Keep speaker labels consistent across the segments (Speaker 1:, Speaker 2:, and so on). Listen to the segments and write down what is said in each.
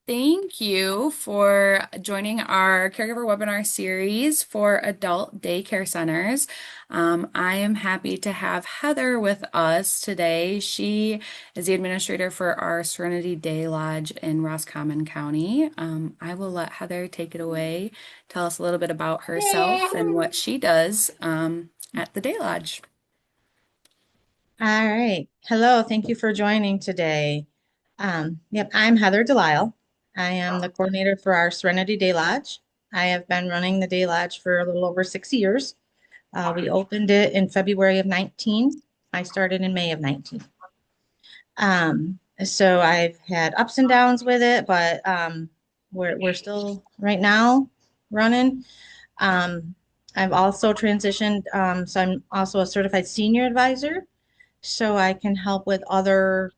Speaker 1: Thank you for joining our caregiver webinar series for adult daycare centers. I am happy to have Heather with us today. She is the administrator for our Serenity Day Lodge in Roscommon County. I will let Heather take it away, tell us a little bit about herself and what she does at the Day Lodge.
Speaker 2: All right. Hello. Thank you for joining today. Yep, I'm Heather Delisle. I am the coordinator for our Serenity Day Lodge. I have been running the Day Lodge for a little over 6 years. We opened it in February of 19. I started in May of 19. So I've had ups and downs with it, but we're still right now running. Um, I've also transitioned, so I'm also a certified senior advisor so I can help with other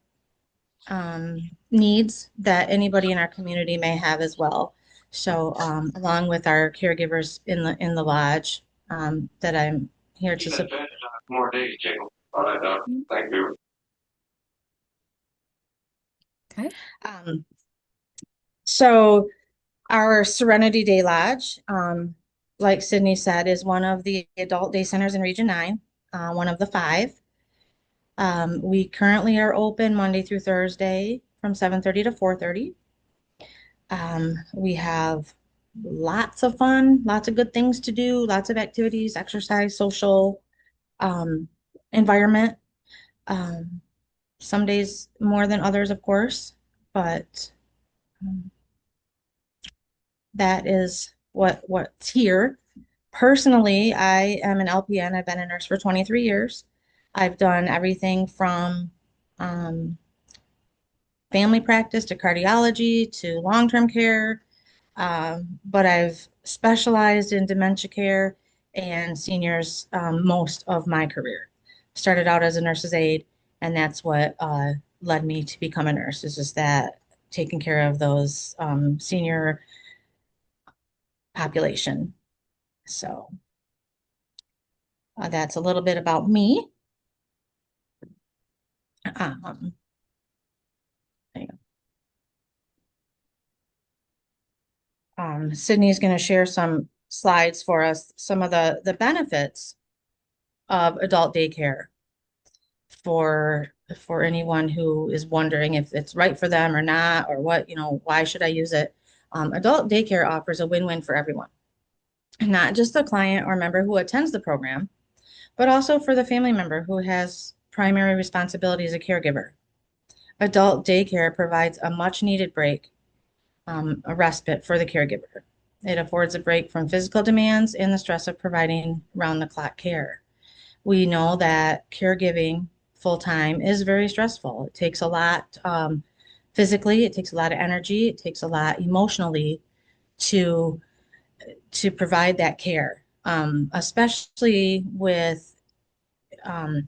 Speaker 2: needs that anybody in our community may have as well. So, along with our caregivers in the lodge, that I'm here to support.
Speaker 1: More days, Jacob. All right, thank you. Okay.
Speaker 2: Um, so, our Serenity Day Lodge, like Sydney said, is one of the adult day centers in Region 9, one of the five. We currently are open Monday through Thursday from 7:30 to 4:30. We have lots of fun, lots of good things to do, lots of activities, exercise, social um, environment. Um, some days more than others, of course, but um, that is what's here. Personally, I am an LPN. I've been a nurse for 23 years. I've done everything from um, family practice to cardiology to long-term care. But I've specialized in dementia care and seniors most of my career. Started out as a nurse's aide, and that's what led me to become a nurse, is just that taking care of those senior population. So that's a little bit about me. Um, Sydney is going to share some slides for us, some of the benefits of adult daycare for anyone who is wondering if it's right for them or not, or what, why should I use it? Adult daycare offers a win-win for everyone, not just the client or member who attends the program, but also for the family member who has primary responsibility as a caregiver. Adult daycare provides a much needed break, a respite for the caregiver. It affords a break from physical demands and the stress of providing round the clock care. We know that caregiving full time is very stressful. It takes a lot physically, it takes a lot of energy, it takes a lot emotionally to provide that care, especially with um,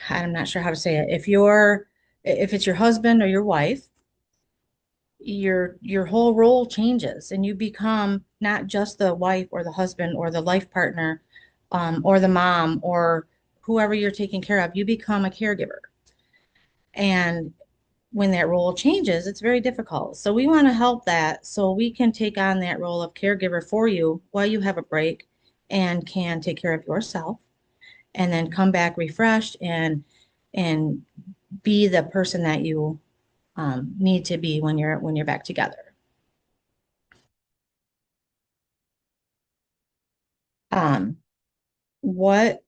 Speaker 2: I'm not sure how to say it. If it's your husband or your wife, your whole role changes and you become not just the wife or the husband or the life partner, or the mom or whoever you're taking care of. You become a caregiver, and when that role changes, it's very difficult. So we want to help that so we can take on that role of caregiver for you while you have a break and can take care of yourself, and then come back refreshed and be the person that you need to be when you're back together. Um, what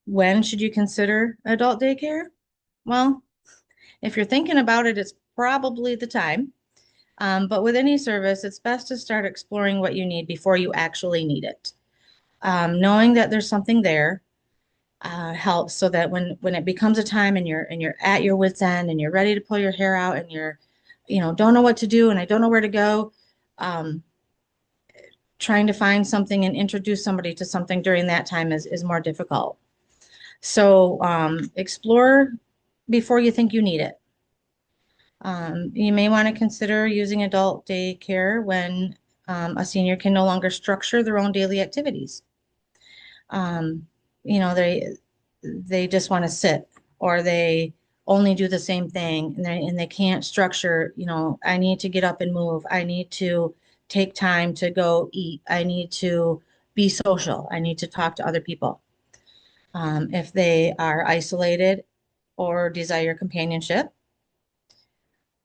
Speaker 2: when should you consider adult daycare? Well, if you're thinking about it, it's probably the time. But with any service, it's best to start exploring what you need before you actually need it. Knowing that there's something there helps, so that when it becomes a time and you're at your wit's end and you're ready to pull your hair out and you're, don't know what to do and I don't know where to go. Um, Trying to find something and introduce somebody to something during that time is more difficult. So explore before you think you need it. You may want to consider using adult daycare when a senior can no longer structure their own daily activities. Um, you know, they just want to sit, or they only do the same thing, and they can't structure, I need to get up and move. I need to take time to go eat. I need to be social. I need to talk to other people. If they are isolated or desire companionship,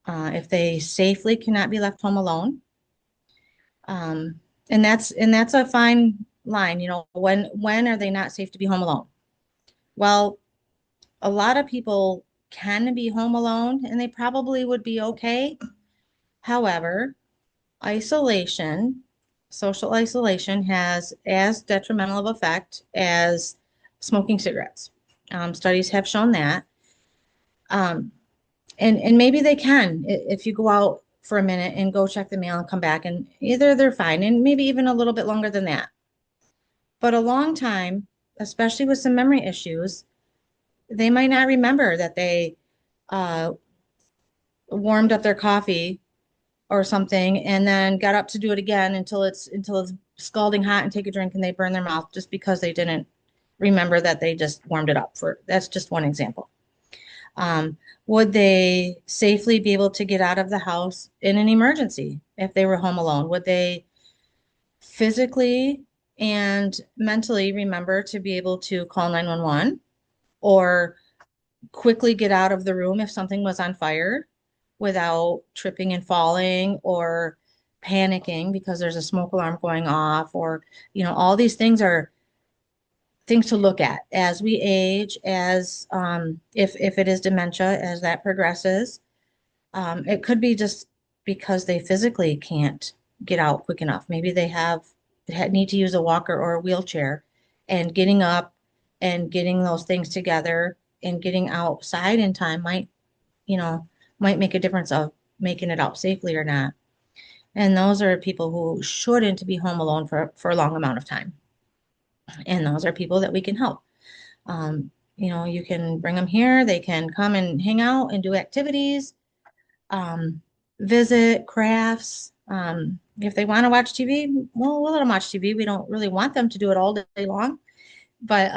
Speaker 2: if they safely cannot be left home alone, um, and that's a fine line. When are they not safe to be home alone? Well, a lot of people can be home alone and they probably would be okay. However, isolation, social isolation has as detrimental of effect as smoking cigarettes. Studies have shown that. Um, and maybe they can if you go out for a minute and go check the mail and come back, and either they're fine and maybe even a little bit longer than that. But a long time, especially with some memory issues, they might not remember that they uh, warmed up their coffee or something and then got up to do it again until it's scalding hot and take a drink and they burn their mouth just because they didn't remember that they just warmed it up. For that's just one example. Um, would they safely be able to get out of the house in an emergency if they were home alone? Would they physically and mentally remember to be able to call 911 or quickly get out of the room if something was on fire without tripping and falling or panicking because there's a smoke alarm going off? Or all these things are things to look at as we age, as if it is dementia, as that progresses. It could be just because they physically can't get out quick enough. Maybe need to use a walker or a wheelchair, and getting up and getting those things together and getting outside in time you know, might make a difference of making it out safely or not. And those are people who shouldn't be home alone for a long amount of time. And those are people that we can help. You can bring them here. They can come and hang out and do activities, um, visit crafts. If they want to watch TV, well, we'll let them watch TV. We don't really want them to do it all day long, but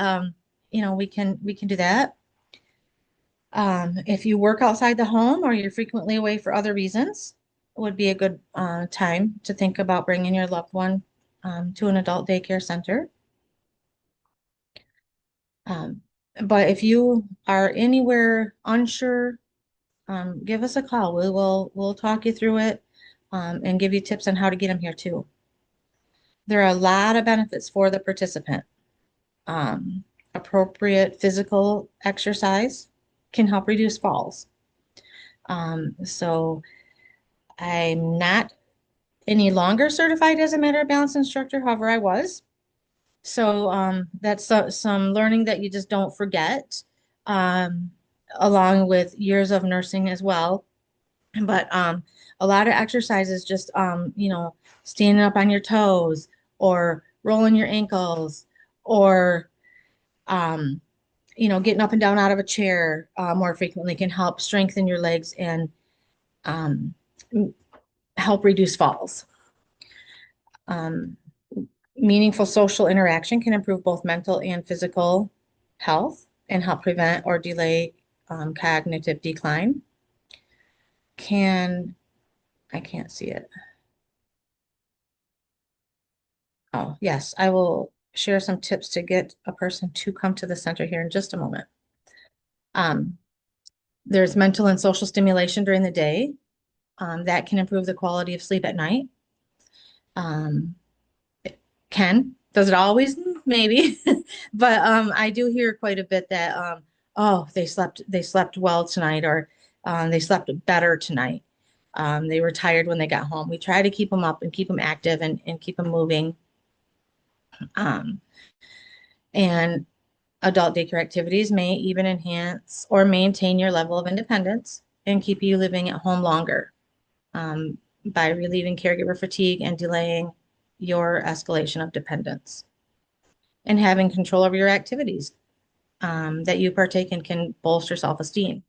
Speaker 2: we can do that. If you work outside the home or you're frequently away for other reasons, it would be a good time to think about bringing your loved one to an adult daycare center. Um, but if you are anywhere unsure, give us a call. We'll talk you through it and give you tips on how to get them here too. There are a lot of benefits for the participant. Um, Appropriate physical exercise can help reduce falls. So I'm not any longer certified as a matter of balance instructor. However, I was. So that's some learning that you just don't forget, um, along with years of nursing as well. But a lot of exercises, just standing up on your toes or rolling your ankles, or um, getting up and down out of a chair more frequently can help strengthen your legs and um, help reduce falls. Um, Meaningful social interaction can improve both mental and physical health and help prevent or delay cognitive decline. Can I can't see it. Oh, yes, I will share some tips to get a person to come to the center here in just a moment. Um, there's mental and social stimulation during the day that can improve the quality of sleep at night. Um, does it always? Maybe, but I do hear quite a bit that oh, they slept well tonight, or they slept better tonight. They were tired when they got home. We try to keep them up and keep them active and keep them moving. Um, and adult daycare activities may even enhance or maintain your level of independence and keep you living at home longer by relieving caregiver fatigue and delaying your escalation of dependence. And having control over your activities that you partake in can bolster self-esteem.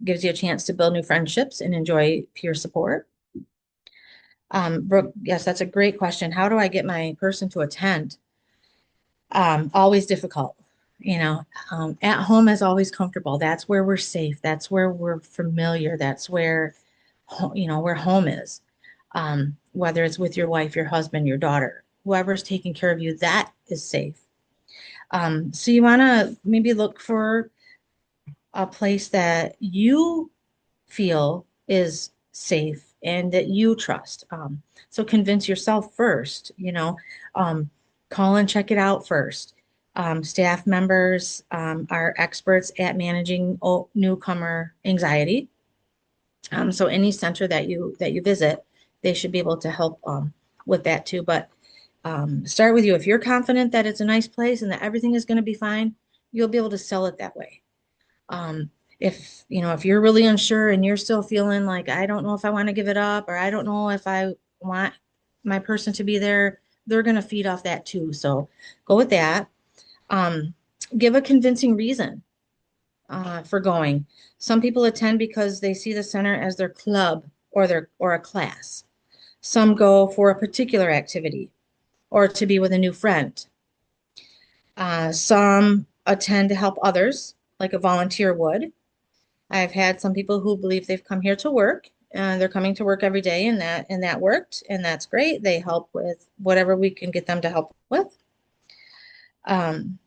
Speaker 2: Gives you a chance to build new friendships and enjoy peer support. Brooke, yes, that's a great question. How do I get my person to attend? Always difficult. You know, at home is always comfortable. That's where we're safe. That's where we're familiar. That's where, where home is. Whether it's with your wife, your husband, your daughter, whoever's taking care of you, that is safe. So you want to maybe look for a place that you feel is safe and that you trust. So convince yourself first, um, call and check it out first. Staff members are experts at managing newcomer anxiety. So any center that you visit, they should be able to help with that too. But start with you. If you're confident that it's a nice place and that everything is going to be fine, you'll be able to sell it that way. Um, if you're really unsure and you're still feeling like, I don't know if I want to give it up, or I don't know if I want my person to be there, they're going to feed off that too. So go with that. Um, give a convincing reason for going. Some people attend because they see the center as their club or a class. Some go for a particular activity or to be with a new friend. Some attend to help others, like a volunteer would. I've had some people who believe they've come here to work and they're coming to work every day, and that worked, and that's great. They help with whatever we can get them to help with, um,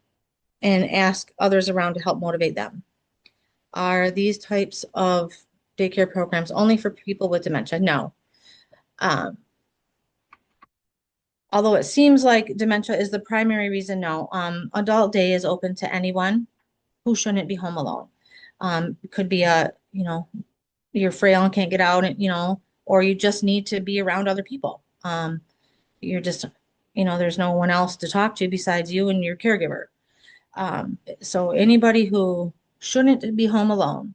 Speaker 2: and ask others around to help motivate them. Are these types of daycare programs only for people with dementia? No. Um, Although it seems like dementia is the primary reason, no. Adult day is open to anyone who shouldn't be home alone. It could be you're frail and can't get out, and or you just need to be around other people. You're just, there's no one else to talk to besides you and your caregiver. So anybody who shouldn't be home alone.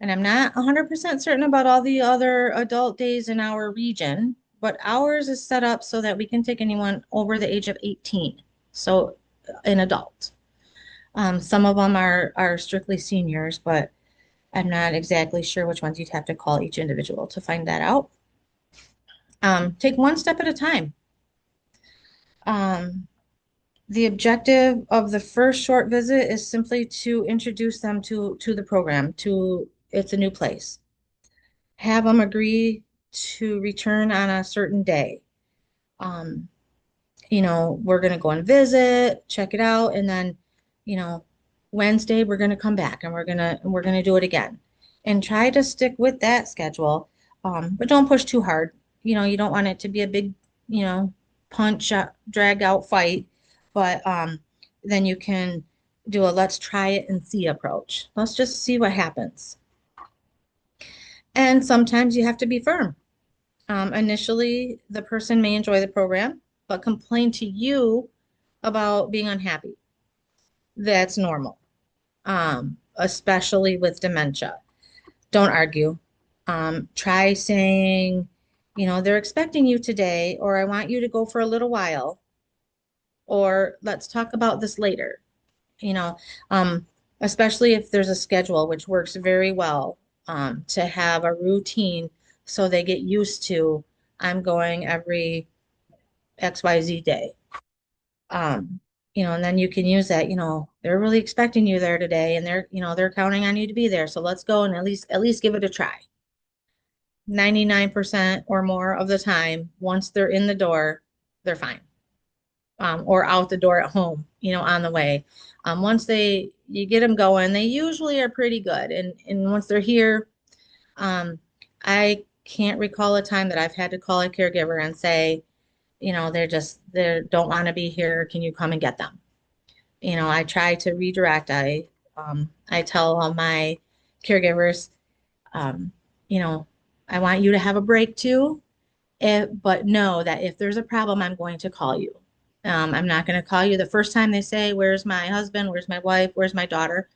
Speaker 2: And I'm not 100% certain about all the other adult days in our region, but ours is set up so that we can take anyone over the age of 18. So an adult. Some of them are strictly seniors, but I'm not exactly sure which ones. You'd have to call each individual to find that out. Take one step at a time. Um, the objective of the first short visit is simply to introduce them to the program, to it's a new place. Have them agree to return on a certain day. Um, we're going to go and visit, check it out, and then, you know, Wednesday we're going to come back and we're going to do it again. And try to stick with that schedule. But don't push too hard. You don't want it to be a big, you know, drag out fight, but then you can do a let's try it and see approach. Let's just see what happens. And sometimes you have to be firm. Initially, the person may enjoy the program, but complain to you about being unhappy. That's normal, especially with dementia. Don't argue. Try saying, they're expecting you today, or I want you to go for a little while, or let's talk about this later. You know, um, Especially if there's a schedule, which works very well, to have a routine so they get used to, I'm going every XYZ day. Um, and then you can use that, they're really expecting you there today and they're counting on you to be there. So let's go and at least give it a try. 99% or more of the time, once they're in the door, they're fine. Or out the door at home, on the way. Once you get them going, they usually are pretty good. And once they're here, I can't recall a time that I've had to call a caregiver and say, they don't want to be here. Can you come and get them? I try to redirect. I tell all my caregivers, um, you know, I want you to have a break too, but know that if there's a problem, I'm going to call you. I'm not going to call you the first time they say, where's my husband? Where's my wife? Where's my daughter?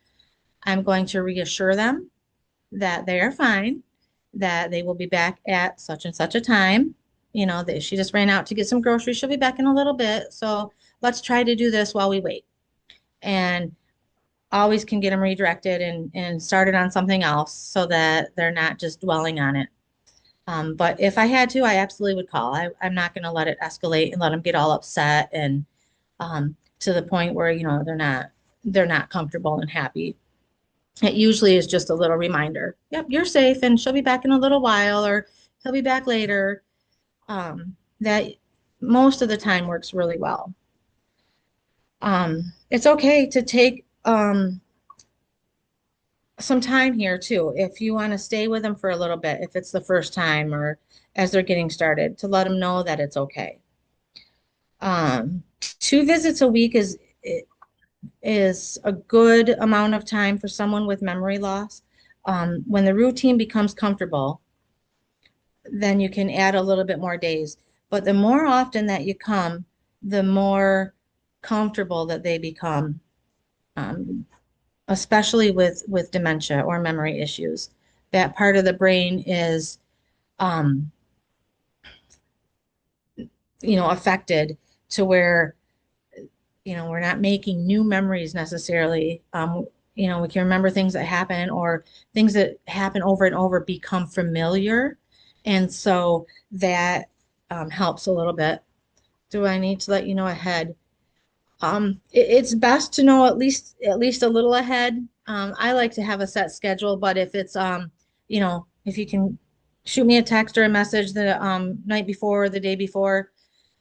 Speaker 2: I'm going to reassure them that they are fine, that they will be back at such and such a time. That she just ran out to get some groceries. She'll be back in a little bit. So let's try to do this while we wait. And always can get them redirected and started on something else so that they're not just dwelling on it. But if I had to, I absolutely would call. I'm not going to let it escalate and let them get all upset and to the point where, they're not. they're not comfortable and happy. It usually is just a little reminder. Yep, you're safe and she'll be back in a little while or he'll be back later. That most of the time works really well. It's okay to take some time here too. If you want to stay with them for a little bit, if it's the first time or as they're getting started, to let them know that it's okay. 2 visits a week is a good amount of time for someone with memory loss. When the routine becomes comfortable, then you can add a little bit more days. But the more often that you come, the more comfortable that they become, um, especially with dementia or memory issues. That part of the brain is, um, affected to where, we're not making new memories necessarily. We can remember things that happen or things that happen over and over become familiar. And so that helps a little bit. Do I need to let you know ahead? It's best to know at least a little ahead. I like to have a set schedule, but if it's if you can shoot me a text or a message the night before or the day before,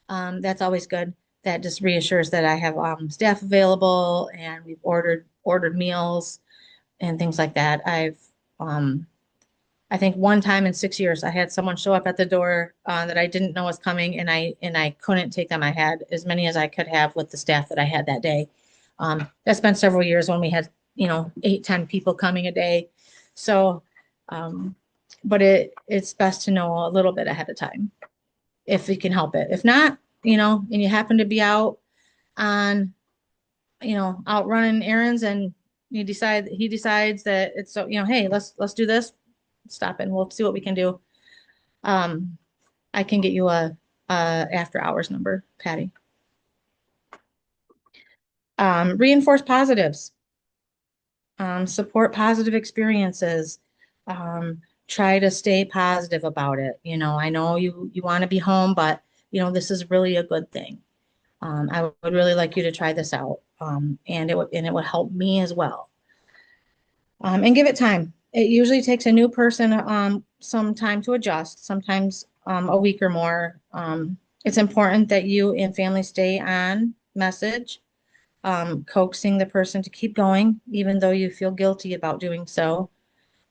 Speaker 2: that's always good. That just reassures that I have staff available and we've ordered meals and things like that. Um, I think one time in 6 years, I had someone show up at the door that I didn't know was coming, and I couldn't take them. I had as many as I could have with the staff that I had that day. That's been several years when we had 8, 10 people coming a day. So, um, but it's best to know a little bit ahead of time if you can help it. If not, and you happen to be out on, out running errands, and he decides that it's so, hey, let's do this. Stop it and we'll see what we can do. Um, I can get you a after hours number, Patty. Reinforce positives. Support positive experiences. Try to stay positive about it. I know you want to be home, but this is really a good thing. I would really like you to try this out. And it would help me as well. And give it time. It usually takes a new person some time to adjust, sometimes a week or more. It's important that you and family stay on message, coaxing the person to keep going, even though you feel guilty about doing so.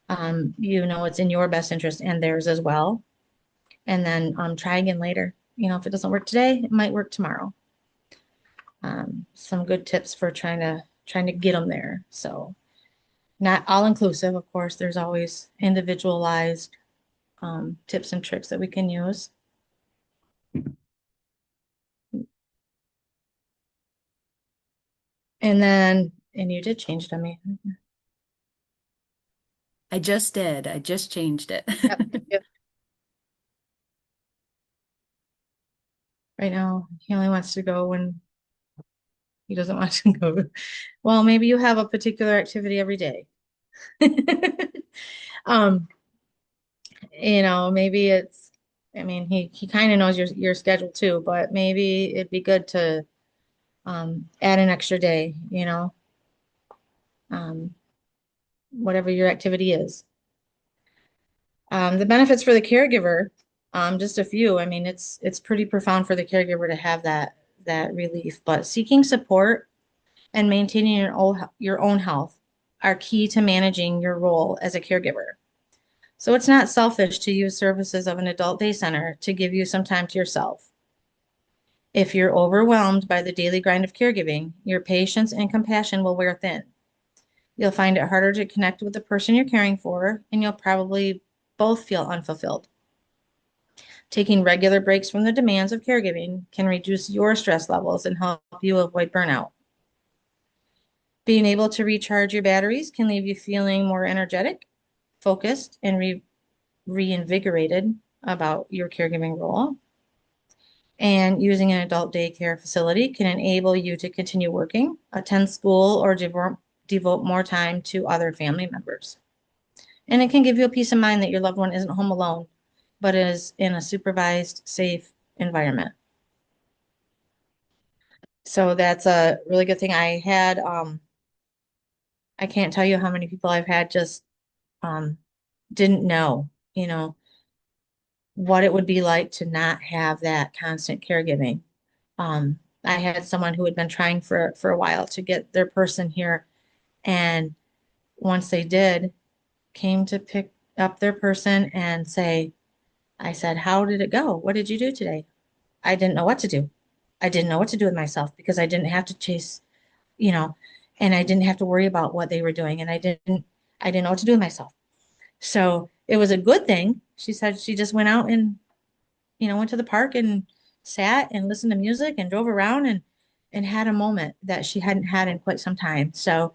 Speaker 2: It's in your best interest and theirs as well. And then try again later. If it doesn't work today, it might work tomorrow. Some good tips for trying to get them there. So not all inclusive, of course. There's always individualized tips and tricks that we can use. And you did change it on me.
Speaker 1: I just did. I just changed it.
Speaker 2: Yep. Yep. Right now, he only wants to go when he doesn't want to go. Well, maybe you have a particular activity every day. Um, maybe I mean, he kind of knows your schedule too, but maybe it'd be good to add an extra day, um, whatever your activity is. The benefits for the caregiver, just a few. I mean, it's pretty profound for the caregiver to have that relief. But seeking support and maintaining your own health are key to managing your role as a caregiver. So it's not selfish to use services of an adult day center to give you some time to yourself. If you're overwhelmed by the daily grind of caregiving, your patience and compassion will wear thin. You'll find it harder to connect with the person you're caring for, and you'll probably both feel unfulfilled. Taking regular breaks from the demands of caregiving can reduce your stress levels and help you avoid burnout. Being able to recharge your batteries can leave you feeling more energetic, focused, and reinvigorated about your caregiving role. And using an adult daycare facility can enable you to continue working, attend school, or devote more time to other family members. And it can give you a peace of mind that your loved one isn't home alone, but is in a supervised, safe environment. So that's a really good thing. I had I can't tell you how many people I've had just um, didn't know, what it would be like to not have that constant caregiving. I had someone who had been trying for a while to get their person here, and once they did, came to pick up their person and say, I said, "How did it go? What did you do today?" I didn't know what to do. I didn't know what to do with myself because I didn't have to chase, you know, and I didn't have to worry about what they were doing, and I didn't know what to do with myself. So it was a good thing. She said she just went out and went to the park and sat and listened to music and drove around and had a moment that she hadn't had in quite some time. So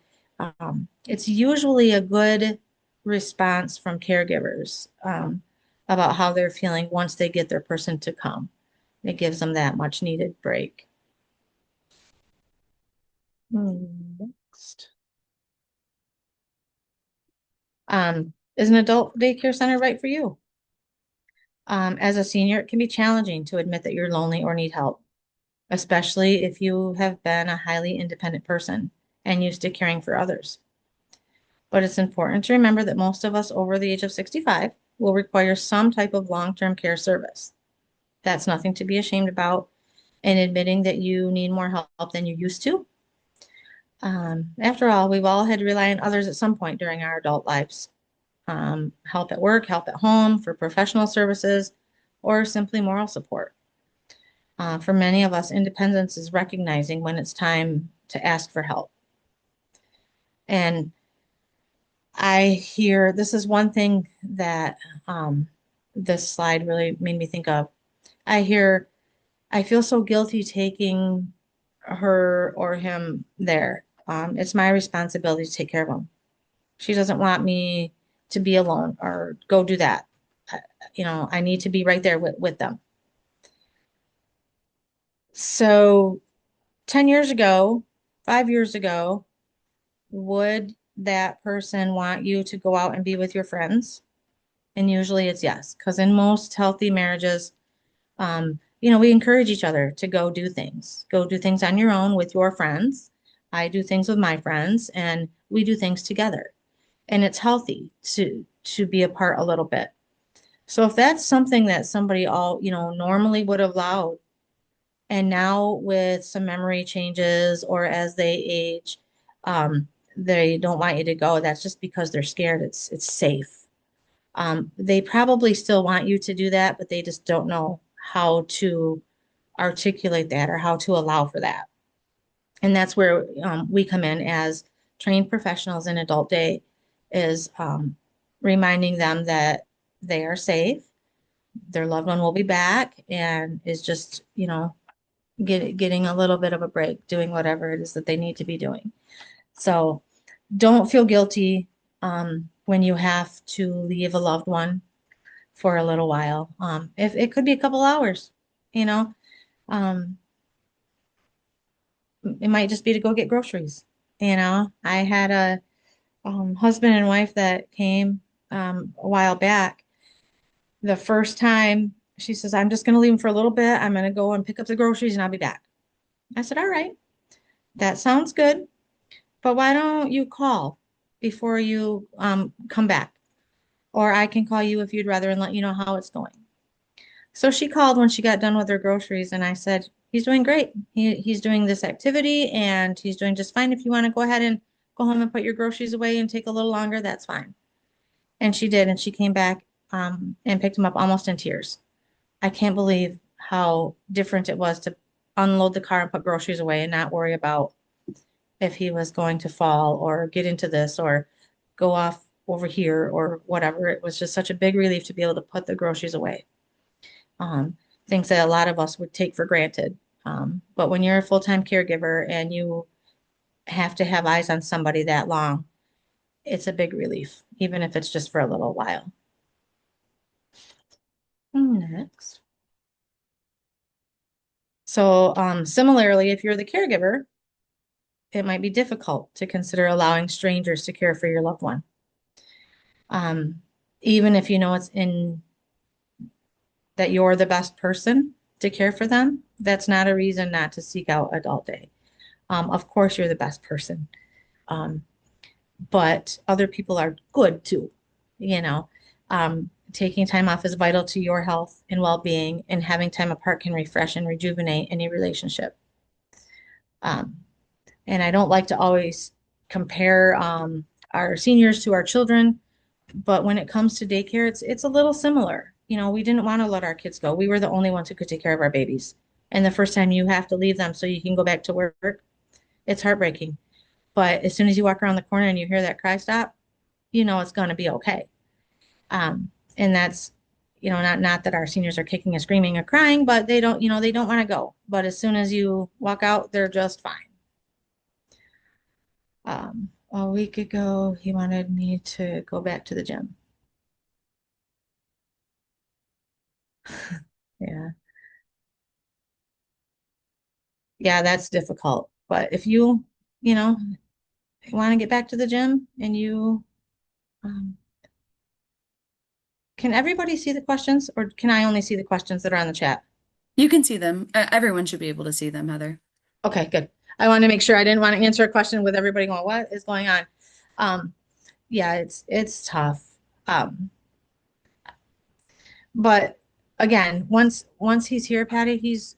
Speaker 2: it's usually a good response from caregivers about how they're feeling once they get their person to come. It gives them that much needed break. Next. Is an adult daycare center right for you? As a senior, it can be challenging to admit that you're lonely or need help, especially if you have been a highly independent person and used to caring for others. But it's important to remember that most of us over the age of 65 will require some type of long-term care service. That's nothing to be ashamed about, and admitting that you need more help than you used to. After all, we've all had to rely on others at some point during our adult lives. Help at work, help at home, for professional services, or simply moral support. For many of us, independence is recognizing when it's time to ask for help. And I hear this is one thing that this slide really made me think of. I hear, I feel so guilty taking her or him there. It's my responsibility to take care of him. She doesn't want me to be alone or go do that. I, I need to be right there with them. So 10 years ago, 5 years ago, would that person want you to go out and be with your friends? And usually it's yes, because in most healthy marriages, we encourage each other to go do things on your own with your friends. I do things with my friends, and we do things together. And it's healthy to be apart a little bit. So if that's something that somebody all, normally would have allowed, and now with some memory changes or as they age, they don't want you to go, that's just because they're scared it's safe. They probably still want you to do that, but they just don't know how to articulate that or how to allow for that. And that's where we come in as trained professionals in adult day, is reminding them that they are safe, their loved one will be back, and is just, getting a little bit of a break, doing whatever it is that they need to be doing. So don't feel guilty when you have to leave a loved one for a little while. If it could be a couple hours, you know, um, it might just be to go get groceries. I had a husband and wife that came a while back. The first time she says, I'm just going to leave him for a little bit. I'm going to go and pick up the groceries and I'll be back. I said, all right, that sounds good. But why don't you call before you come back? Or I can call you if you'd rather and let you know how it's going. So she called when she got done with her groceries, and I said, he's doing great. He's doing this activity and he's doing just fine. If you want to go ahead and go home and put your groceries away and take a little longer, that's fine. And she did, and she came back and picked him up almost in tears. I can't believe how different it was to unload the car and put groceries away and not worry about if he was going to fall or get into this or go off over here or whatever. It was just such a big relief to be able to put the groceries away. Um, Things that a lot of us would take for granted. But when you're a full-time caregiver and you have to have eyes on somebody that long, it's a big relief, even if it's just for a little while. Next. So, similarly, if you're the caregiver, it might be difficult to consider allowing strangers to care for your loved one. Um, Even if you know it's in that you're the best person to care for them, that's not a reason not to seek out adult day. Of course, you're the best person. Um, but other people are good too. You know, taking time off is vital to your health and well-being, and having time apart can refresh and rejuvenate any relationship. Um, and I don't like to always compare our seniors to our children, but when it comes to daycare, it's a little similar. We didn't want to let our kids go. We were the only ones who could take care of our babies. And the first time you have to leave them so you can go back to work, it's heartbreaking. But as soon as you walk around the corner and you hear that cry stop, you know it's going to be okay. And that's, not that our seniors are kicking and screaming or crying, but they don't want to go. But as soon as you walk out, they're just fine. A week ago, he wanted me to go back to the gym. Yeah. Yeah, that's difficult. But if you know, want to get back to the gym and um, can everybody see the questions, or can I only see the questions that are on the chat?
Speaker 1: You can see them. Everyone should be able to see them, Heather.
Speaker 2: Okay, good. I want to make sure I didn't want to answer a question with everybody going, what is going on? Um, yeah, it's tough. Um, but again, once he's here, Patty, he's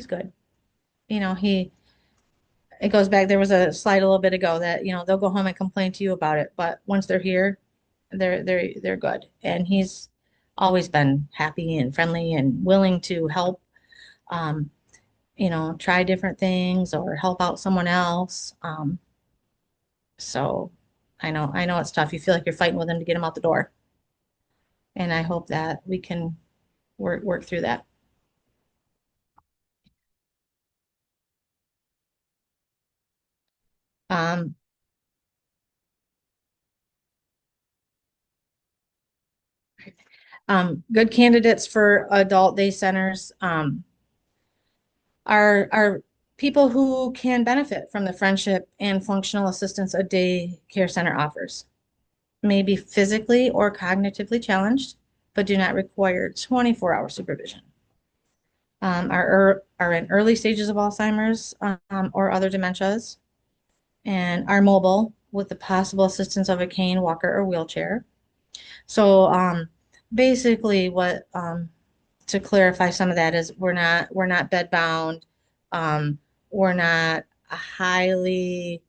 Speaker 2: good. He it goes back. There was a slide a little bit ago that, they'll go home and complain to you about it, but once they're here, they're good. And he's always been happy and friendly and willing to help, um, try different things or help out someone else. So I know it's tough. You feel like you're fighting with him to get him out the door. And I hope that we can work through that. Um, good candidates for adult day centers. Are people who can benefit from the friendship and functional assistance a day care center offers. May be physically or cognitively challenged, but do not require 24-hour supervision. Are in early stages of Alzheimer's or other dementias, and are mobile with the possible assistance of a cane, walker, or wheelchair. So basically, what to clarify some of that is we're not bed bound. Um, we're not highly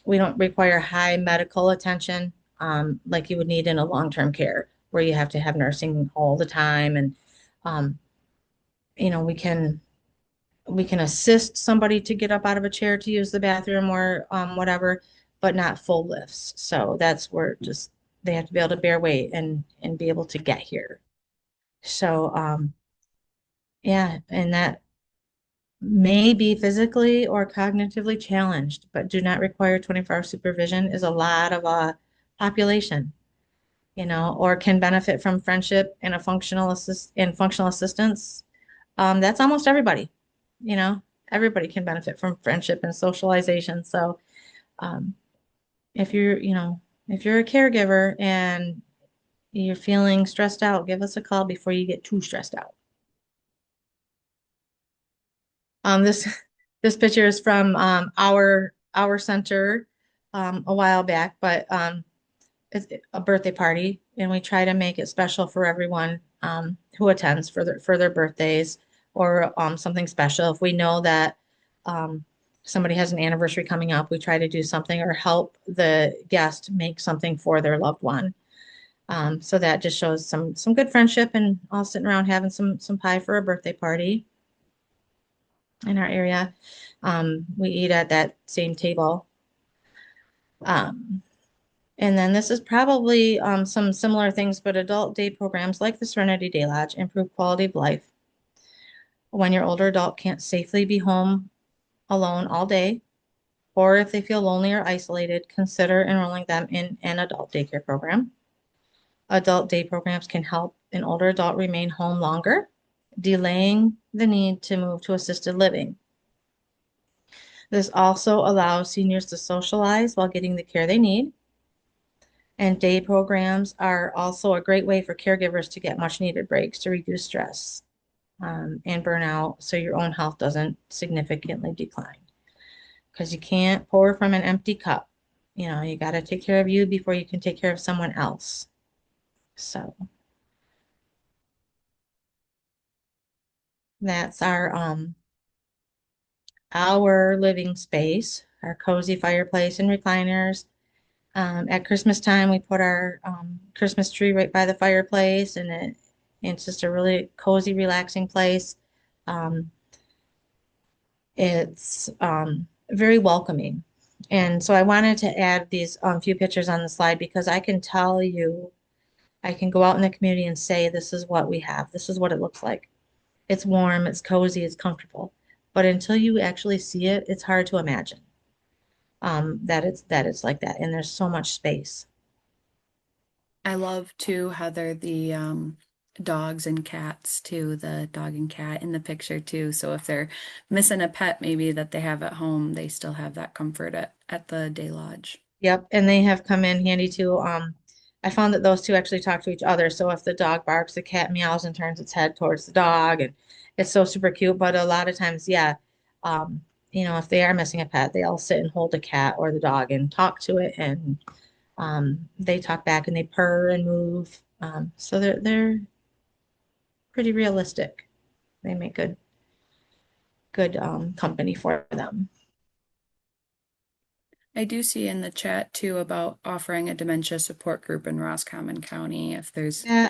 Speaker 2: we don't require high medical attention like you would need in a long-term care where you have to have nursing all the time. And um, we can assist somebody to get up out of a chair to use the bathroom or whatever, but not full lifts. So that's where just they have to be able to bear weight and be able to get here. So yeah, and that may be physically or cognitively challenged, but do not require 24-hour supervision is a lot of population, or can benefit from friendship and a functional assistance. That's almost everybody, you know, everybody can benefit from friendship and socialization. So um, if you're a caregiver and you're feeling stressed out, give us a call before you get too stressed out. This this picture is from our center a while back, but it's a birthday party, and we try to make it special for everyone who attends for their birthdays or something special. If we know that um, somebody has an anniversary coming up, we try to do something or help the guest make something for their loved one. So that just shows some good friendship and all sitting around having some pie for a birthday party in our area. We eat at that same table. Um, and then this is probably some similar things, but adult day programs like the Serenity Day Lodge improve quality of life. When your older adult can't safely be home alone all day, or if they feel lonely or isolated, consider enrolling them in an adult daycare program. Adult day programs can help an older adult remain home longer, delaying the need to move to assisted living. This also allows seniors to socialize while getting the care they need. And day programs are also a great way for caregivers to get much needed breaks to reduce stress and burnout so your own health doesn't significantly decline. Because you can't pour from an empty cup. You got to take care of you before you can take care of someone else. So that's our living space, our cozy fireplace and recliners. At Christmas time, we put our Christmas tree right by the fireplace, and it's just a really cozy, relaxing place. Um, it's very welcoming. And so I wanted to add these few pictures on the slide because I can tell you, I can go out in the community and say, this is what we have. This is what it looks like. It's warm, it's cozy, it's comfortable. But until you actually see it, it's hard to imagine that it's like that. And there's so much space.
Speaker 1: I love too, Heather, the dogs and cats too, the dog and cat in the picture too. So if they're missing a pet maybe that they have at home, they still have that comfort at the day lodge.
Speaker 2: Yep, and they have come in handy too. I found that those two actually talk to each other. So if the dog barks, the cat meows and turns its head towards the dog, and it's so super cute. But a lot of times, yeah, um, if they are missing a pet, they all sit and hold the cat or the dog and talk to it, and they talk back and they purr and move. So they're pretty realistic. They make good company for them.
Speaker 1: I do see in the chat too about offering a dementia support group in Roscommon County if there's
Speaker 2: Yeah,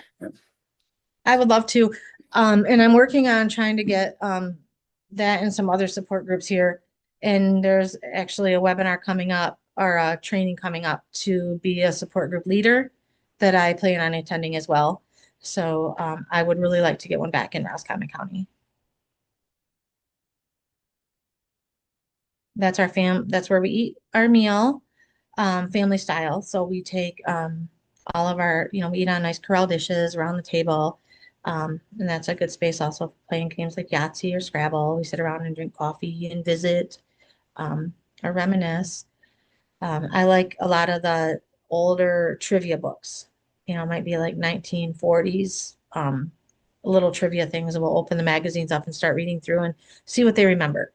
Speaker 2: I would love to. And I'm working on trying to get that and some other support groups here. And there's actually a webinar coming up or a training coming up to be a support group leader that I plan on attending as well. So I would really like to get one back in Roscommon County. That's where we eat our meal, family style. So we take all of we eat on nice corral dishes around the table. And that's a good space also for playing games like Yahtzee or Scrabble. We sit around and drink coffee and visit um, or reminisce. I like a lot of the older trivia books. It might be like 1940s little trivia things, and we'll open the magazines up and start reading through and see what they remember,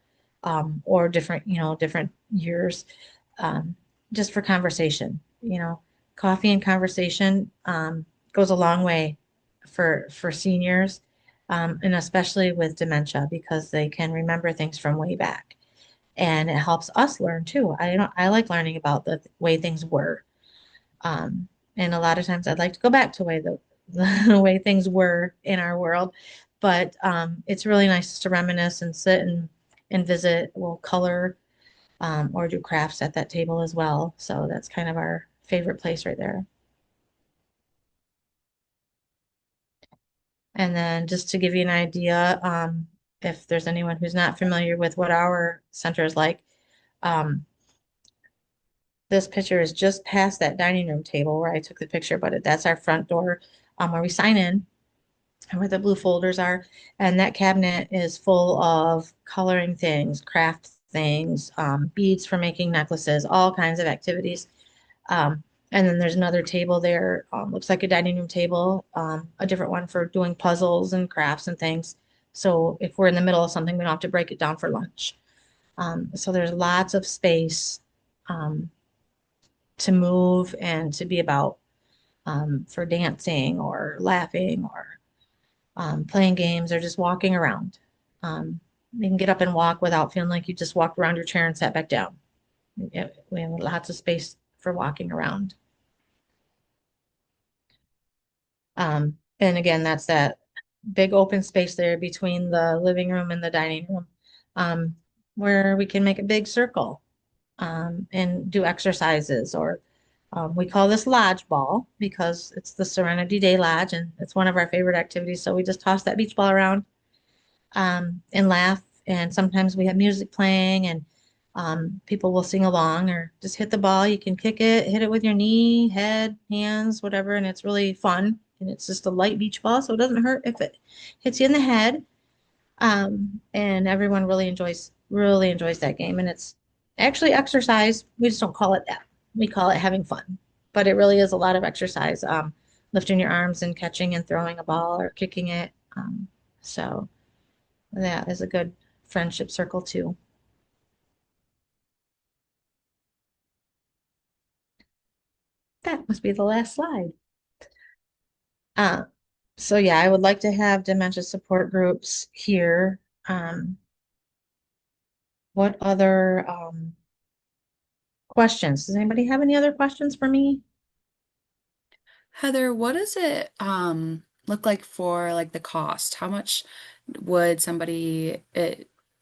Speaker 2: or different years, um, just for conversation. Coffee and conversation goes a long way for seniors, and especially with dementia because they can remember things from way back and it helps us learn too. I like learning about the way things were. Um, and a lot of times I'd like to go back to the way things were in our world. But it's really nice to reminisce and sit and visit. We'll color or do crafts at that table as well. So that's kind of our favorite place right there. And then just to give you an idea, if there's anyone who's not familiar with what our center is like, um, this picture is just past that dining room table where I took the picture, but that's our front door where we sign in and where the blue folders are. And that cabinet is full of coloring things, craft things, beads for making necklaces, all kinds of activities. Um, and then there's another table there, looks like a dining room table, a different one for doing puzzles and crafts and things. So if we're in the middle of something, we don't have to break it down for lunch. So there's lots of space. Um, to move and to be about for dancing or laughing or playing games or just walking around. Um, you can get up and walk without feeling like you just walked around your chair and sat back down. We have lots of space for walking around. And again, that's that big open space there between the living room and the dining room, um, where we can make a big circle and do exercises or we call this lodge ball because it's the Serenity Day Lodge and it's one of our favorite activities. So we just toss that beach ball around and laugh. And sometimes we have music playing and people will sing along or just hit the ball. You can kick it, hit it with your knee, head, hands, whatever. And it's really fun. And it's just a light beach ball, so it doesn't hurt if it hits you in the head. And everyone really enjoys that game. And it's actually exercise. We just don't call it that. We call it having fun. But it really is a lot of exercise, lifting your arms and catching and throwing a ball or kicking it. So that is a good friendship circle too. That must be the last slide. Uh, so yeah, I would like to have dementia support groups here. Um, what other questions? Does anybody have any other questions for me?
Speaker 1: Heather, what does it look like for like the cost? How much would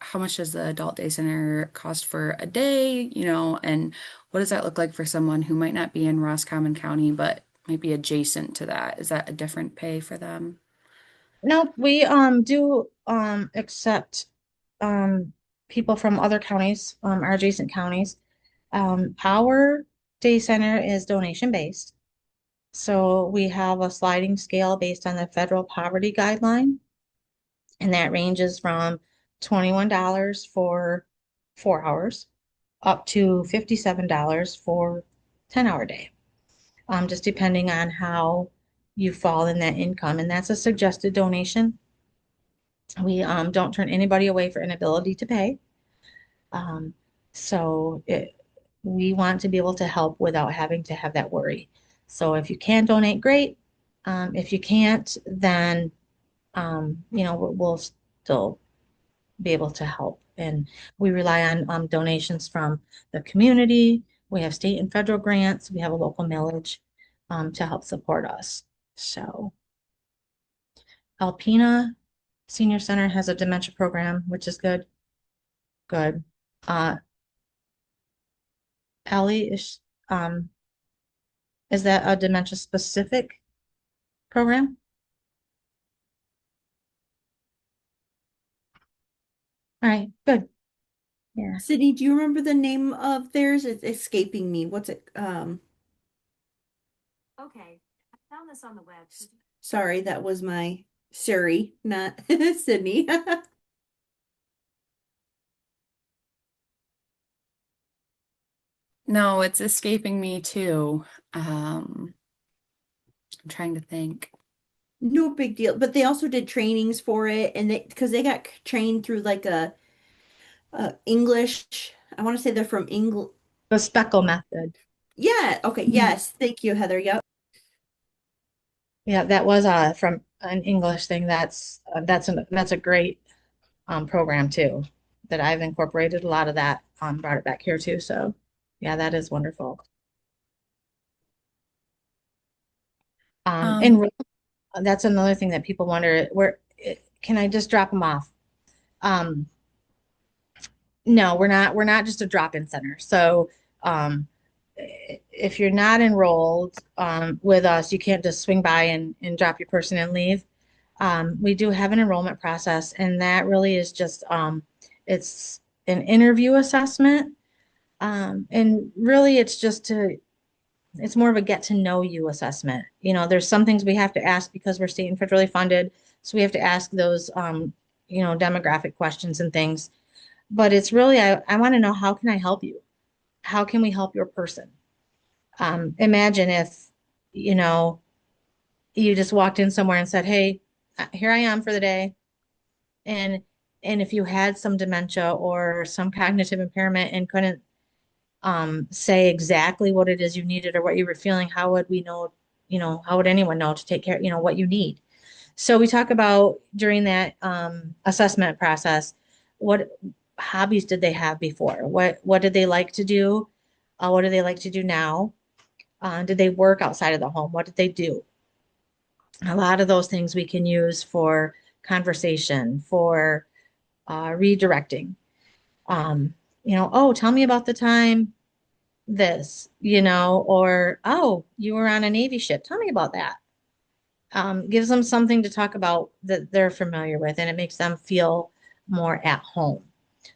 Speaker 1: how much does the adult day center cost for a day, and what does that look like for someone who might not be in Roscommon County but might be adjacent to that? Is that a different pay for them?
Speaker 2: No, we do accept um people from other counties, our adjacent counties. Our day center is donation based. So we have a sliding scale based on the federal poverty guideline, and that ranges from $21 for 4 hours up to $57 for 10-hour day, just depending on how you fall in that income. And that's a suggested donation. We don't turn anybody away for inability to pay. Um, we want to be able to help without having to have that worry. So if you can donate, great. If you can't, then we'll still be able to help. And we rely on donations from the community. We have state and federal grants. We have a local millage to help support us. So Alpena Senior Center has a dementia program, which is good. Good. Uh, Ellie is that a dementia specific program? All right, good. Yeah.
Speaker 3: Sydney, do you remember the name of theirs? It's escaping me. What's it?
Speaker 4: Okay, I found this on the web.
Speaker 3: Sorry, that was my Siri, not Sydney.
Speaker 1: No, it's escaping me too. I'm trying to think.
Speaker 3: No big deal. But they also did trainings for it, and because they got trained through like a English. I want to say they're from England.
Speaker 2: The Speckle method.
Speaker 3: Yeah. Okay.
Speaker 2: Mhm.
Speaker 3: Yes. Thank you, Heather. Yep.
Speaker 2: Yeah, that was from an English thing. That's a great program too. That I've incorporated a lot of that, brought it back here too. So yeah, that is wonderful.
Speaker 1: Um,
Speaker 2: And that's another thing that people wonder, can I just drop them off? Um, no, we're not just a drop-in center. So um, if you're not enrolled with us, you can't just swing by and drop your person and leave. We do have an enrollment process, and that really is just it's an interview assessment. And really it's more of a get to know you assessment. There's some things we have to ask because we're state and federally funded. So we have to ask those demographic questions and things. But it's really, I want to know, how can I help you? How can we help your person? Imagine if, you know, you just walked in somewhere and said, "Hey, here I am for the day." And and if you had some dementia or some cognitive impairment and couldn't say exactly what it is you needed or what you were feeling, how would we know, how would anyone know to take care, what you need? So we talk about during that assessment process, what hobbies did they have before? What did they like to do? What do they like to do now? Did they work outside of the home? What did they do? A lot of those things we can use for conversation, for redirecting. Oh, tell me about the time this, or, oh, you were on a Navy ship. Tell me about that. Gives them something to talk about that they're familiar with, and it makes them feel more at home.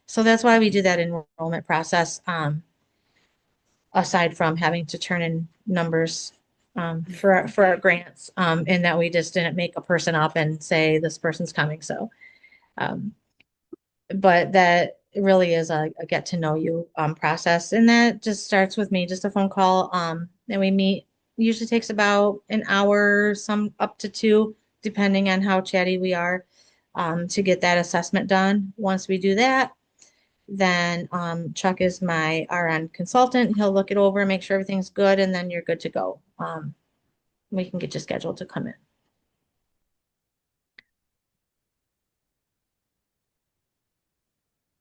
Speaker 2: So that's why we do that enrollment process, aside from having to turn in numbers for our grants, and that we just didn't make a person up and say this person's coming. So, um, but that really is a get to know you process, and that just starts with me, just a phone call, and we meet. Usually takes about an hour, some up to two, depending on how chatty we are, to get that assessment done. Once we do that, then Chuck is my RN consultant. He'll look it over, make sure everything's good, and then you're good to go. We can get you scheduled to come in.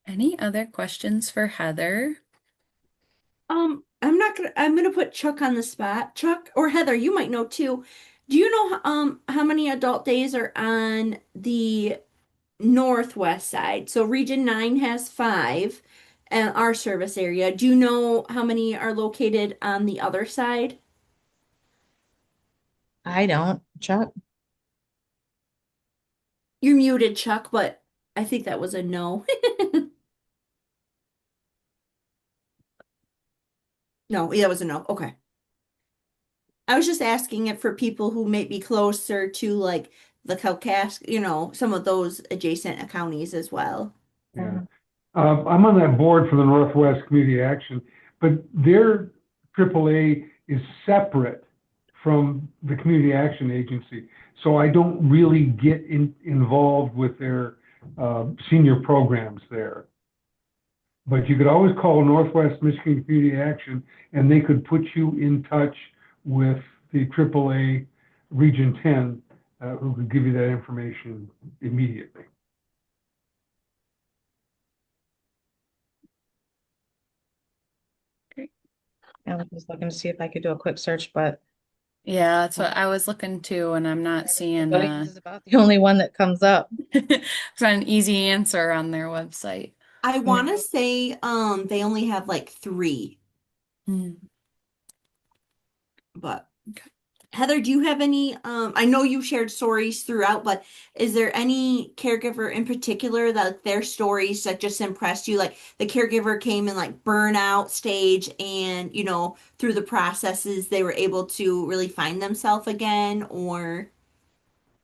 Speaker 1: Any other questions for Heather?
Speaker 3: I'm gonna put Chuck on the spot. Chuck or Heather, you might know too. Do you know how many adult days are on the northwest side? So Region 9 has five, our service area. Do you know how many are located on the other side?
Speaker 2: I don't, Chuck.
Speaker 3: You're muted, Chuck, but I think that was a no. No, yeah, that was a no. Okay. I was just asking it for people who may be closer to like the Caucasus, some of those adjacent counties as well.
Speaker 5: Yeah. I'm on that board for the Northwest Community Action, but their AAA is separate from the Community Action Agency. So I don't really get involved with their senior programs there. But you could always call Northwest Michigan Community Action, and they could put you in touch with the AAA Region 10, who could give you that information immediately.
Speaker 2: I was just looking to see if I could do a quick search, but
Speaker 1: Yeah, that's what I was looking to, and I'm not seeing
Speaker 2: Everybody's is about the only one that comes up.
Speaker 1: it's not an easy answer on their website.
Speaker 3: I want to say they only have like three,
Speaker 1: Hmm.
Speaker 3: but
Speaker 1: Okay.
Speaker 3: Heather, do you have any I know you shared stories throughout, but is there any caregiver in particular that their stories that just impressed you? Like the caregiver came in like burnout stage and, through the processes they were able to really find themselves again or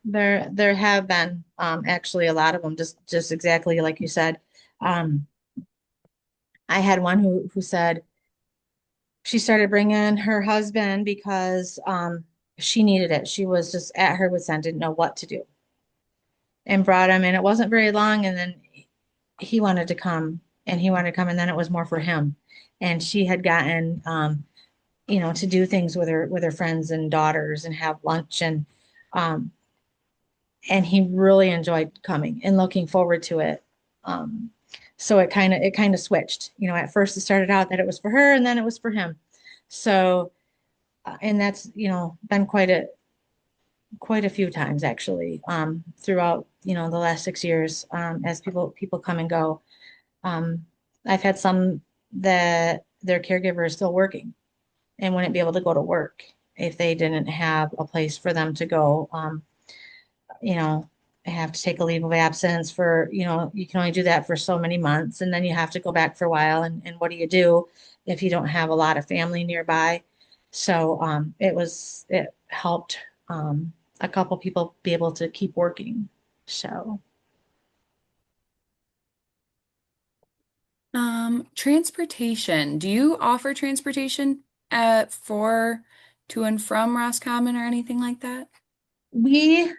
Speaker 2: There have been actually a lot of them, just exactly like you said. Um, I had one who said she started bringing her husband because she needed it. She was just at her wit's end, didn't know what to do, and brought him. And it wasn't very long, and then he wanted to come, and he wanted to come, and then it was more for him. And she had gotten to do things with her friends and daughters and have lunch um, and he really enjoyed coming and looking forward to it. Um, so it kind of switched. At first it started out that it was for her, and then it was for him. So, and that's been quite a few times actually throughout the last 6 years as people come and go. Um, I've had some that their caregiver is still working and wouldn't be able to go to work if they didn't have a place for them to go. You know, have to take a leave of absence for, you can only do that for so many months, and then you have to go back for a while. And what do you do if you don't have a lot of family nearby? So it helped a couple people be able to keep working. So
Speaker 1: Transportation. Do you offer transportation for to and from Roscommon or anything like that?
Speaker 2: we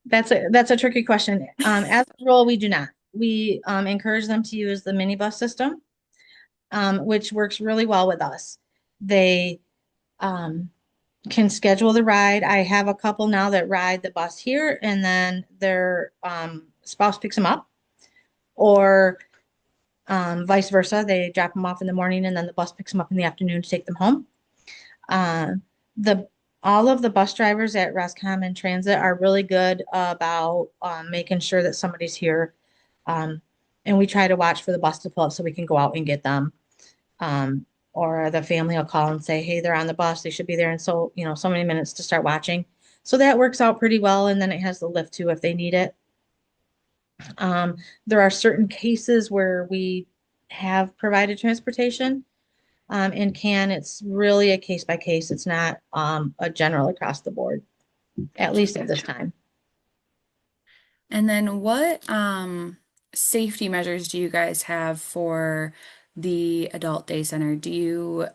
Speaker 2: that's a tricky question. As a rule, we do not. We encourage them to use the minibus system, which works really well with us. They um, can schedule the ride. I have a couple now that ride the bus here, and then their spouse picks them up, or vice versa. They drop them off in the morning, and then the bus picks them up in the afternoon to take them home. Uh, the all of the bus drivers at Roscommon Transit are really good about making sure that somebody's here. Um, and we try to watch for the bus to pull up so we can go out and get them. Um, or the family will call and say, hey, they're on the bus. They should be there in so many minutes to start watching. So that works out pretty well. And then it has the lift too if they need it. There are certain cases where we have provided transportation. It's really a case by case. It's not a general across the board, at least at this time.
Speaker 1: And then what safety measures do you guys have for the adult day center? Do you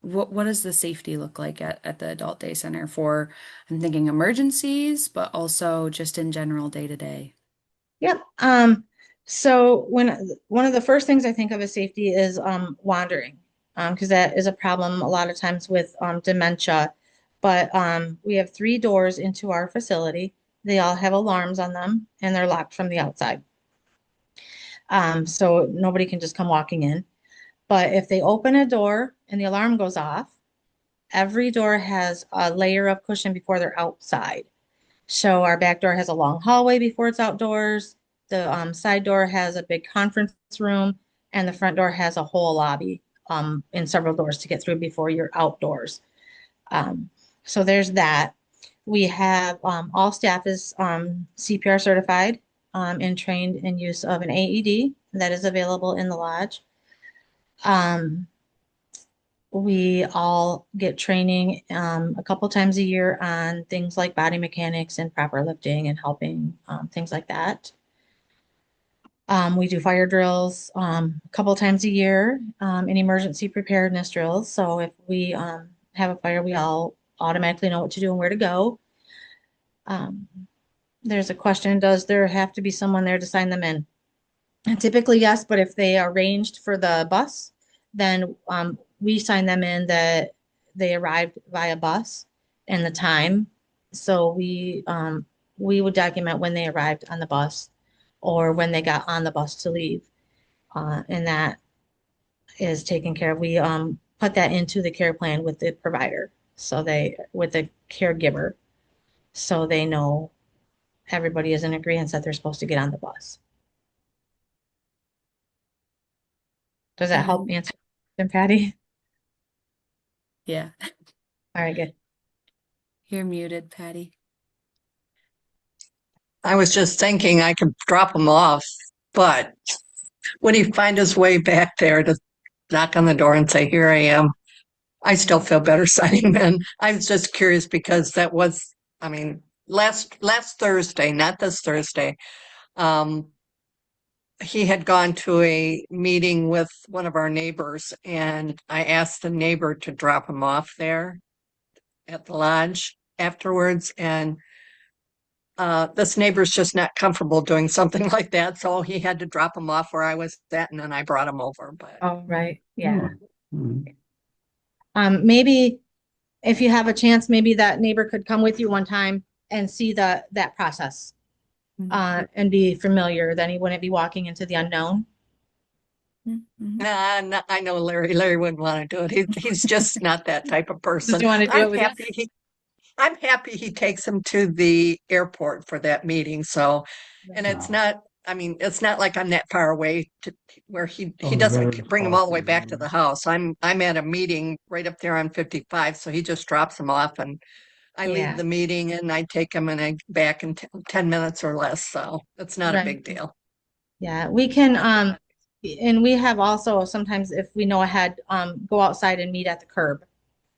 Speaker 1: what does the safety look like at the adult day center for, I'm thinking emergencies, but also just in general day to day?
Speaker 2: Yep. So one of the first things I think of as safety is wandering, because that is a problem a lot of times with dementia. But we have 3 doors into our facility. They all have alarms on them, and they're locked from the outside. So nobody can just come walking in. But if they open a door and the alarm goes off, every door has a layer of cushion before they're outside. So our back door has a long hallway before it's outdoors. The side door has a big conference room, and the front door has a whole lobby and several doors to get through before you're outdoors. Um, so there's that. We have all staff is CPR certified and trained in use of an AED that is available in the lodge. Um, we all get training a couple times a year on things like body mechanics and proper lifting and helping, things like that. We do fire drills a couple times a year and emergency preparedness drills. So if we have a fire, we all automatically know what to do and where to go. Um, there's a question, does there have to be someone there to sign them in? And typically, yes, but if they are arranged for the bus, then we sign them in that they arrived via bus and the time. So we would document when they arrived on the bus or when they got on the bus to leave. And that is taken care of. We put that into the care plan with the provider. So with the caregiver, so they know everybody is in agreement that they're supposed to get on the bus. Does that help
Speaker 1: And
Speaker 2: answer the question, Patty?
Speaker 1: yeah,
Speaker 2: All right, good.
Speaker 1: you're muted, Patty.
Speaker 6: I was just thinking I could drop him off, but would he find his way back there to knock on the door and say, "Here I am"? I still feel better signing him in. I was just curious because that was, I mean, last Thursday, not this Thursday, um, he had gone to a meeting with one of our neighbors, and I asked the neighbor to drop him off there at the lodge afterwards, and this neighbor's just not comfortable doing something like that, so he had to drop him off where I was at, and then I brought him over. But
Speaker 2: Oh, right. Yeah.
Speaker 5: Mhm.
Speaker 2: Maybe if you have a chance, maybe that neighbor could come with you one time and see that process and be familiar. Then he wouldn't be walking into the unknown.
Speaker 1: Mhm.
Speaker 6: nah, I know Larry wouldn't want to do it. He's just not that type of
Speaker 2: Does
Speaker 6: person.
Speaker 2: he want to do it with you?
Speaker 6: I'm happy he takes him to the airport for that meeting. So, and it's
Speaker 5: Wow.
Speaker 6: not, I mean, it's not like I'm that far away to where he
Speaker 5: Oh, the
Speaker 6: doesn't
Speaker 5: Veterans
Speaker 6: bring him all the way
Speaker 5: Crossing.
Speaker 6: back to the house. I'm at a meeting right up there on 55, so he just drops him off and I leave
Speaker 2: Yeah.
Speaker 6: the meeting and I take him and I back in 10 minutes or less. So it's not a
Speaker 2: Right.
Speaker 6: big deal.
Speaker 2: Yeah. We can, and we have also sometimes if we know ahead, go outside and meet at the curb,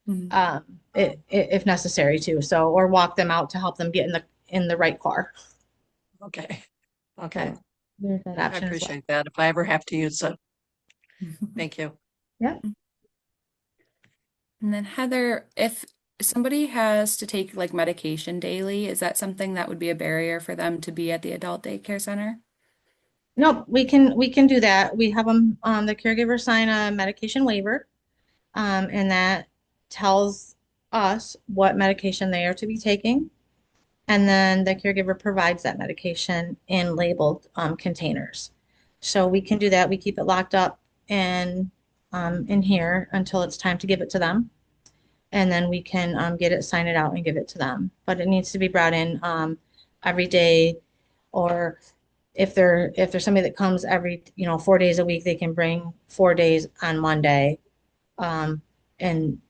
Speaker 1: Mhm.
Speaker 2: if necessary too. So, or walk them out to help them get in the right car.
Speaker 6: Okay. Okay.
Speaker 2: So there's that
Speaker 6: I
Speaker 2: option as well.
Speaker 6: appreciate that if I ever have to use it. Thank you.
Speaker 2: Yeah.
Speaker 1: And then Heather, if somebody has to take like medication daily, is that something that would be a barrier for them to be at the adult daycare center?
Speaker 2: Nope, we can do that. We have them the caregiver sign a medication waiver, and that tells us what medication they are to be taking, and then the caregiver provides that medication in labeled containers. So we can do that. We keep it locked up in here until it's time to give it to them, and then we can get it, sign it out, and give it to them. But it needs to be brought in every day, or if there's somebody that comes every 4 days a week, they can bring 4 days on Monday, um, and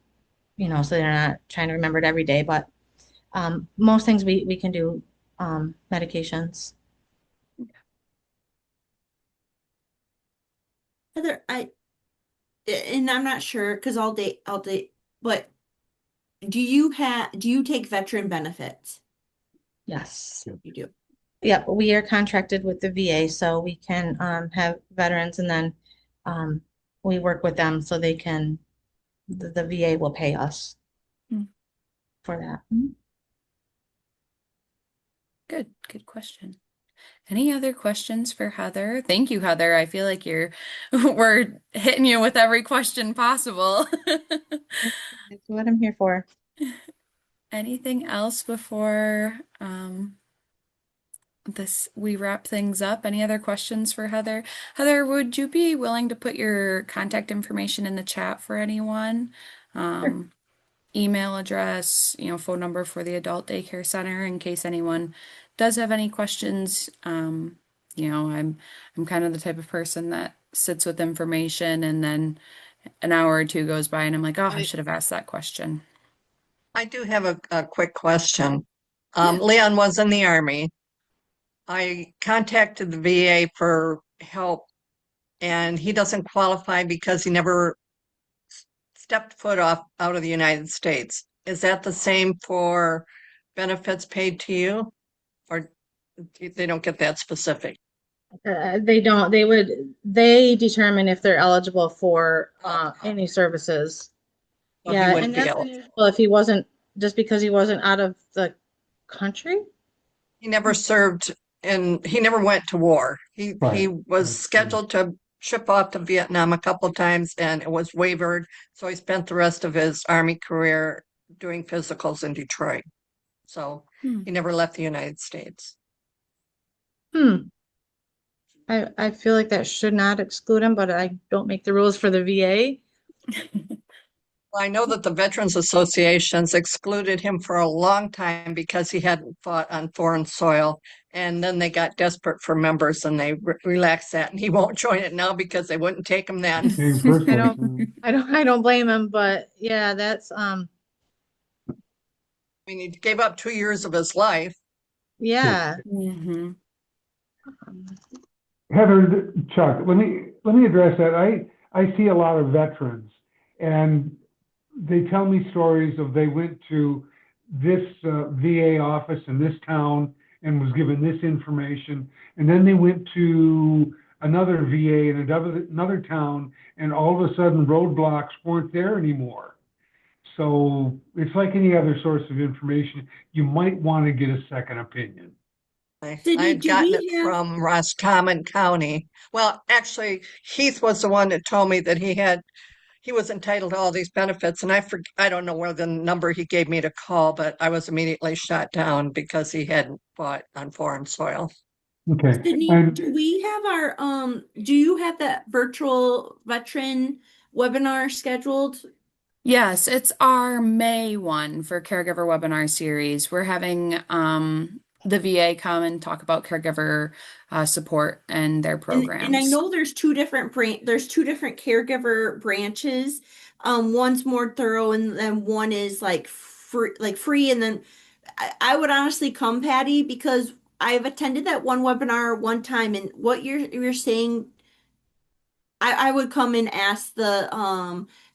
Speaker 2: so they're not trying to remember it every day. But most things we can do medications.
Speaker 3: Heather, and I'm not sure because all day, but do you take veteran benefits?
Speaker 2: Yes.
Speaker 3: You do.
Speaker 2: Yep, we are contracted with the VA, so we can have veterans, and then um, we work with them so the VA will pay us
Speaker 1: Mm.
Speaker 2: for that. Mhm.
Speaker 1: Good question. Any other questions for Heather? Thank you, Heather. I feel like we're hitting you with every question possible.
Speaker 2: That's what I'm here for.
Speaker 1: Anything else before we wrap things up? Any other questions for Heather? Heather, would you be willing to put your contact information in the chat for anyone?
Speaker 2: Sure.
Speaker 1: Email address, phone number for the adult daycare center in case anyone does have any questions. I'm kind of the type of person that sits with information and then an hour or two goes by and I'm like, oh, I
Speaker 6: I,
Speaker 1: should have asked that question.
Speaker 6: I do have a quick question.
Speaker 1: Yeah.
Speaker 6: Leon was in the Army. I contacted the VA for help, and he doesn't qualify because he never stepped foot off out of the United States. Is that the same for benefits paid to you, or they don't get that specific?
Speaker 2: They don't, they determine if they're eligible for
Speaker 6: Oh,
Speaker 2: any services.
Speaker 6: so he
Speaker 2: Yeah,
Speaker 6: wouldn't
Speaker 2: and
Speaker 6: be
Speaker 2: that's
Speaker 6: able.
Speaker 2: unusual if he wasn't, just because he wasn't out of the country.
Speaker 6: He never served and he never went to war. He
Speaker 5: Right.
Speaker 6: was
Speaker 5: That's true.
Speaker 6: scheduled to ship off to Vietnam a couple of times and it was wavered. So he spent the rest of his Army career doing physicals in Detroit. So
Speaker 1: Hmm.
Speaker 6: he never left the United States.
Speaker 2: Hmm. I feel like that should not exclude him, but I don't make the rules for the VA.
Speaker 6: Well, I know that the Veterans Associations excluded him for a long time because he hadn't fought on foreign soil. And then they got desperate for members and they relaxed that. And he won't join it now because they wouldn't take him then.
Speaker 5: Being first
Speaker 2: I
Speaker 5: place.
Speaker 2: don't, I don't blame him, but yeah, that's
Speaker 6: I mean, he gave up 2 years of his life.
Speaker 2: yeah.
Speaker 1: Mhm.
Speaker 5: Heather, Chuck, let me address that. I see a lot of veterans, and they tell me stories of they went to this VA office in this town and was given this information, and then they went to another VA in another town, and all of a sudden roadblocks weren't there anymore. So it's like any other source of information. You might want to get a second opinion.
Speaker 6: I
Speaker 3: Sydney,
Speaker 6: had
Speaker 3: do
Speaker 6: gotten it
Speaker 3: we have,
Speaker 6: from Roscommon County. Well, actually, Heath was the one that told me that he was entitled to all these benefits, and I don't know where the number he gave me to call, but I was immediately shot down because he hadn't fought on foreign soil.
Speaker 5: Okay,
Speaker 3: Sydney,
Speaker 5: and
Speaker 3: do we have do you have that virtual veteran webinar scheduled?
Speaker 1: Yes, it's our May one for caregiver webinar series. We're having the VA come and talk about caregiver support and their
Speaker 3: And I
Speaker 1: programs.
Speaker 3: know there's two different caregiver branches. One's more thorough and then one is like free and then I would honestly come, Patty, because I've attended that one webinar one time and what you're saying, I would come and ask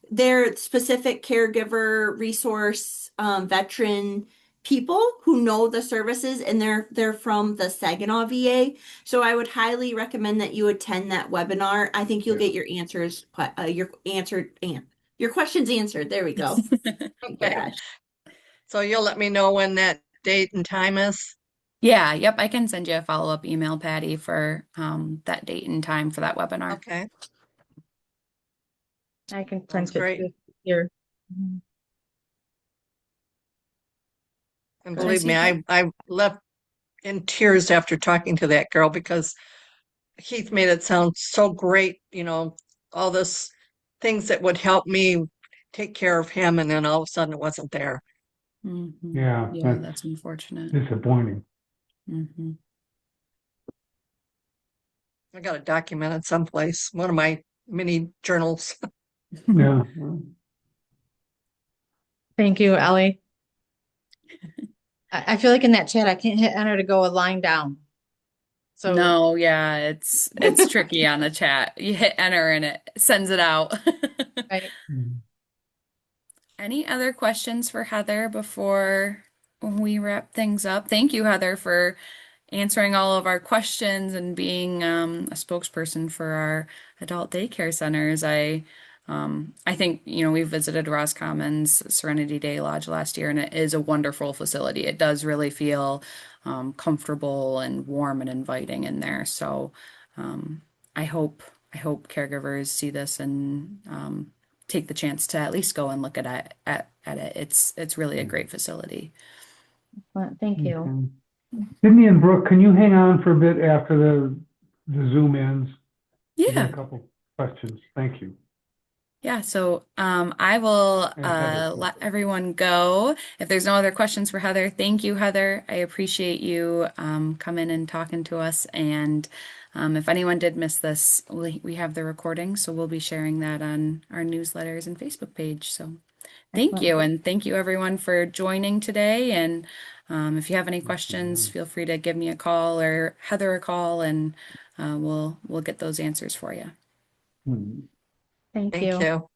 Speaker 3: their specific caregiver resource veteran people who know the services and they're from the Saginaw VA. So I would highly recommend that you attend that webinar. I think you'll
Speaker 5: yeah.
Speaker 3: get your answers your answered and your questions answered. There we go.
Speaker 6: Okay.
Speaker 3: Gosh.
Speaker 6: So you'll let me know when that date and time is?
Speaker 1: Yeah, yep, I can send you a follow-up email, Patty, for that date and time for that webinar.
Speaker 6: Okay,
Speaker 2: I can
Speaker 6: sounds
Speaker 2: print it
Speaker 6: great.
Speaker 2: too here. Mhm.
Speaker 6: And
Speaker 1: Did I
Speaker 6: believe
Speaker 1: see
Speaker 6: me,
Speaker 1: that?
Speaker 6: I left in tears after talking to that girl because Heath made it sound so great, all this things that would help me take care of him, and then all of a sudden it wasn't there.
Speaker 5: Yeah,
Speaker 1: Yeah,
Speaker 5: that's
Speaker 1: that's unfortunate.
Speaker 5: disappointing.
Speaker 1: Hmm.
Speaker 6: I got it documented someplace, one of my mini journals.
Speaker 5: Yeah.
Speaker 2: Thank you, Ellie. I feel like in that chat, I can't hit enter to go a line down. So,
Speaker 1: No, yeah, it's tricky on the chat. You hit enter and it sends it out.
Speaker 2: right.
Speaker 5: Mhm.
Speaker 1: Any other questions for Heather before we wrap things up? Thank you, Heather, for answering all of our questions and being a spokesperson for our adult daycare centers. I I think, you know, we visited Roscommon's Serenity Day Lodge last year, and it is a wonderful facility. It does really feel comfortable and warm and inviting in there. So um, I hope I hope caregivers see this and take the chance to at least go and look at it. It's really a great facility.
Speaker 2: Well, thank you.
Speaker 5: Okay. Sydney and Brooke, can you hang on for a bit after the Zoom ends? I got a
Speaker 1: Yeah.
Speaker 5: couple questions. Thank you.
Speaker 1: Yeah, so I will
Speaker 5: And Heather.
Speaker 1: let everyone go. If there's no other questions for Heather, thank you, Heather. I appreciate you coming and talking to us. And if anyone did miss this, we have the recording, so we'll be sharing that on our newsletters and Facebook page. So thank
Speaker 2: Excellent.
Speaker 1: you, and thank you everyone for joining today. And if you have any questions, feel free to give me a call or Heather a call, and we'll get those answers for you.
Speaker 5: Hmm.
Speaker 2: Thank
Speaker 6: Thank
Speaker 2: you.
Speaker 6: you.